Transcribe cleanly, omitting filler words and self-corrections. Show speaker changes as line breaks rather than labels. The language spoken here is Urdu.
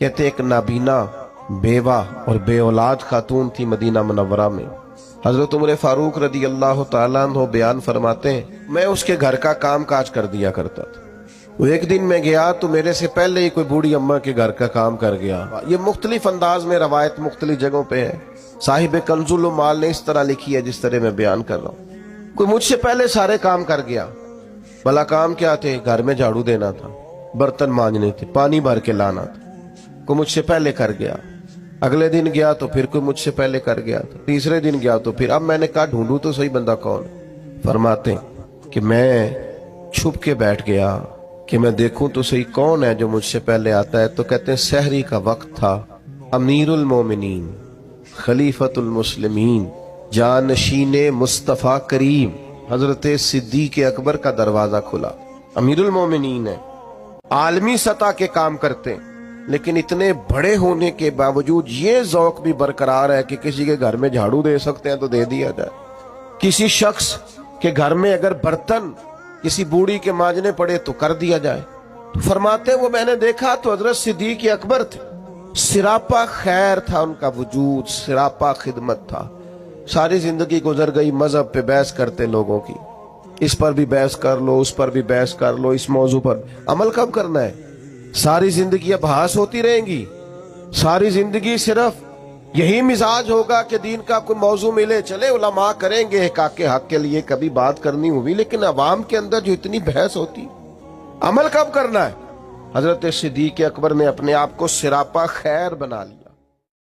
کہتے ایک نابینا بیوہ اور بے اولاد خاتون تھی مدینہ منورہ میں. حضرت عمر فاروق رضی اللہ تعالیٰ عنہ بیان فرماتے ہیں میں اس کے گھر کا کام کاج کر دیا کرتا تھا. وہ ایک دن میں گیا تو میرے سے پہلے ہی کوئی بوڑھی اماں کے گھر کا کام کر گیا. یہ مختلف انداز میں روایت مختلف جگہوں پہ ہے. صاحب کنز المال نے اس طرح لکھی ہے جس طرح میں بیان کر رہا ہوں. کوئی مجھ سے پہلے سارے کام کر گیا. بھلا کام کیا تھے؟ گھر میں جھاڑو دینا تھا، برتن مانجنے تھے، پانی بھر کے لانا تھا. کوئی مجھ سے پہلے کر گیا. اگلے دن گیا تو پھر کوئی مجھ سے پہلے کر گیا تھا. تیسرے دن گیا تو پھر. اب میں نے کہا ڈھونڈوں تو صحیح بندہ کون. فرماتے کہ میں چھپ کے بیٹھ گیا کہ میں دیکھوں تو صحیح کون ہے جو مجھ سے پہلے آتا ہے. تو کہتے ہیں سحری کا وقت تھا. امیر المومنین، خلیفۃ المسلمین، جانشین مصطفیٰ کریم حضرت صدیق اکبر کا دروازہ کھلا. امیر المومنین ہے، عالمی سطح کے کام کرتے ہیں، لیکن اتنے بڑے ہونے کے باوجود یہ ذوق بھی برقرار ہے کہ کسی کے گھر میں جھاڑو دے سکتے ہیں تو دے دیا جائے. کسی شخص کے گھر میں اگر برتن کسی بوڑھی کے مانجنے پڑے تو کر دیا جائے. تو فرماتے وہ میں نے دیکھا تو حضرت صدیق اکبر تھے. سراپا خیر تھا ان کا وجود، سراپا خدمت تھا. ساری زندگی گزر گئی مذہب پہ بحث کرتے لوگوں کی. اس پر بھی بحث کر لو، اس پر بھی بحث کر لو، اس موضوع پر عمل کب کرنا ہے؟ ساری زندگی ابحاث ہوتی رہیں گی. ساری زندگی صرف یہی مزاج ہوگا کہ دین کا کوئی موضوع ملے چلے علماء کریں گے حقاق حق کے لیے کبھی بات کرنی ہوئی، لیکن عوام کے اندر جو اتنی بحث ہوتی، عمل کب کرنا ہے؟ حضرت صدیق اکبر نے اپنے آپ کو سراپا خیر بنا لیا.